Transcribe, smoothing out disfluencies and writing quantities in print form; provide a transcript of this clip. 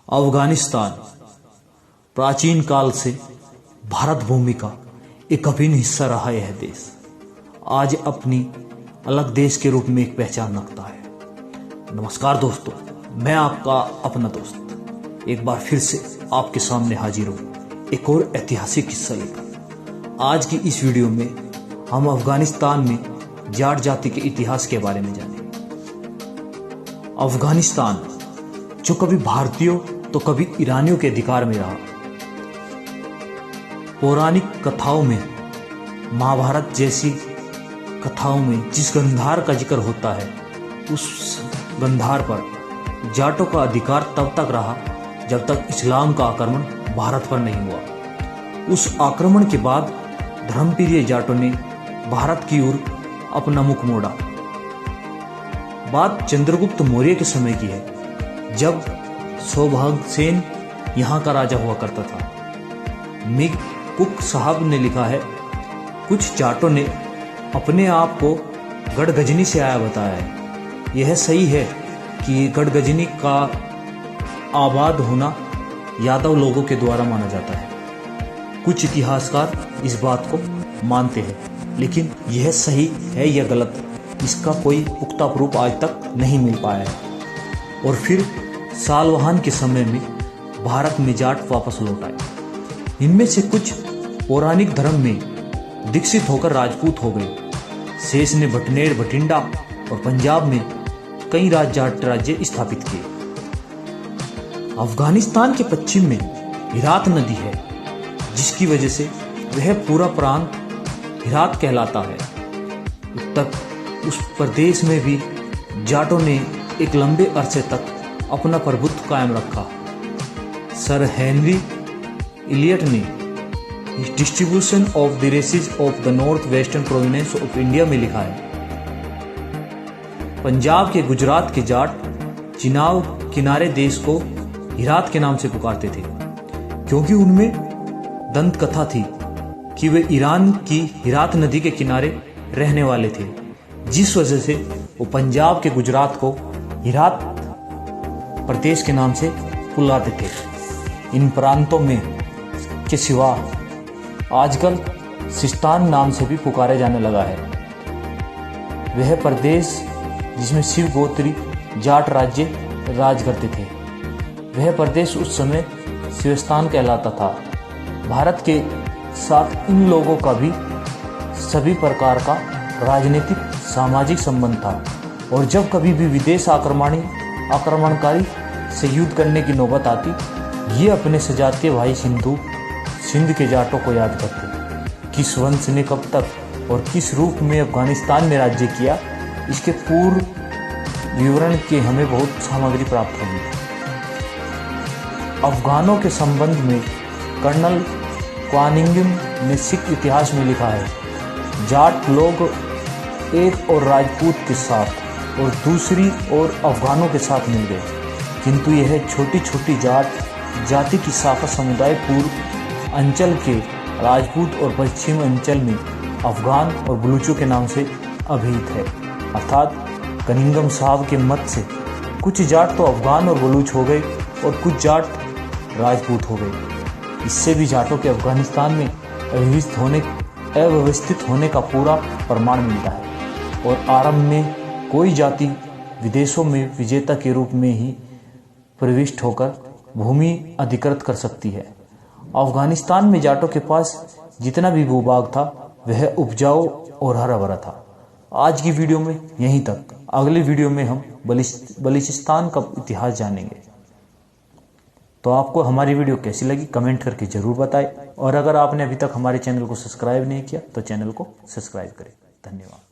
अफगानिस्तान प्राचीन काल से भारत भूमि का एक अभिन्न हिस्सा रहा यह देश आज अपनी अलग देश के रूप में एक पहचान रखता है। नमस्कार दोस्तों, मैं आपका अपना दोस्त एक बार फिर से आपके सामने हाजिर हूँ एक और ऐतिहासिक किस्सा लेकर। आज की इस वीडियो में हम अफगानिस्तान में जाट जाति के इतिहास के बारे में जानेंगे। अफगानिस्तान जो कभी भारतीयों तो कभी ईरानियों के अधिकार में रहा। पौराणिक कथाओं में, महाभारत जैसी कथाओं में जिस गंधार का जिक्र होता है, उस गंधार पर जाटों का अधिकार तब तक रहा जब तक इस्लाम का आक्रमण भारत पर नहीं हुआ। उस आक्रमण के बाद धर्मप्रिय जाटों ने भारत की ओर अपना मुख मोड़ा। बात चंद्रगुप्त मौर्य के समय की है, जब सौभाग्यसेन यहाँ का राजा हुआ करता था। मिग कुक साहब ने लिखा है, कुछ जाटों ने अपने आप को गढ़गजनी से आया बताया है। यह सही है कि गढ़गजनी का आबाद होना यादव लोगों के द्वारा माना जाता है। कुछ इतिहासकार इस बात को मानते हैं, लेकिन यह सही है या गलत, इसका कोई पुख्ता प्रूफ आज तक नहीं मिल पाया है। और फिर सालवाहन के समय में भारत में जाट वापस लौट आए। इनमें से कुछ पौराणिक धर्म में दीक्षित होकर राजपूत हो गए। शेष ने भटनेर, भटिंडा और पंजाब में कई जाट राज्य स्थापित किए। अफगानिस्तान के पश्चिम में हिरात नदी है, जिसकी वजह से वह पूरा प्रांत हिरात कहलाता है। उस प्रदेश में भी जाटों ने एक लंबे अरसे तक अपना प्रभुत्व कायम रखा। सर हेनरी इलियट ने distribution of the races of the north western province of India में लिखा है, पंजाब के गुजरात के जाट चिनाब किनारे देश को हिरात के नाम से पुकारते थे, क्योंकि उनमें दंत कथा थी कि वे ईरान की हिरात नदी के किनारे रहने वाले थे, जिस वजह से वो पंजाब के गुजरात को हिरात प्रदेश के नाम से बुलाते थे। इन प्रांतों में के सिवा आजकल सिस्तान नाम से भी पुकारे जाने लगा है। वह प्रदेश जिसमें शिव गोत्री जाट राज्य राज करते थे, वह प्रदेश उस समय शिवस्तान कहलाता था। भारत के साथ इन लोगों का भी सभी प्रकार का राजनीतिक सामाजिक संबंध था, और जब कभी भी विदेश आक्रमणकारी से युद्ध करने की नौबत आती, ये अपने सजातीय भाई सिंध के जाटों को याद करते। किस वंश ने कब तक और किस रूप में अफगानिस्तान में राज्य किया, इसके पूर्व विवरण की हमें बहुत सामग्री प्राप्त होगी। अफगानों के संबंध में कर्नल क्वानिंगम ने सिख इतिहास में लिखा है, जाट लोग एक और राजपूत के साथ और दूसरी और अफगानों के साथ मिल गए, किंतु यह छोटी छोटी जाति की शाखा समुदाय पूर्व अंचल के राजपूत और पश्चिम अंचल में अफगान और बलूचों के नाम से अभिहित है। अर्थात कनिंगम साहब के मत से कुछ जाट तो अफगान और बलूच हो गए और कुछ जाट राजपूत हो गए। इससे भी जाटों के अफगानिस्तान में अव्यवस्थित होने का पूरा प्रमाण मिलता है, और आरंभ में कोई जाति विदेशों में विजेता के रूप में ही प्रविष्ट होकर भूमि अधिकृत कर सकती है। अफगानिस्तान में जाटों के पास जितना भी भूभाग था, वह उपजाऊ और हरा भरा था। आज की वीडियो में यहीं तक। अगली वीडियो में हम बलूचिस्तान का इतिहास जानेंगे। तो आपको हमारी वीडियो कैसी लगी कमेंट करके जरूर बताएं, और अगर आपने अभी तक हमारे चैनल को सब्सक्राइब नहीं किया तो चैनल को सब्सक्राइब करें। धन्यवाद।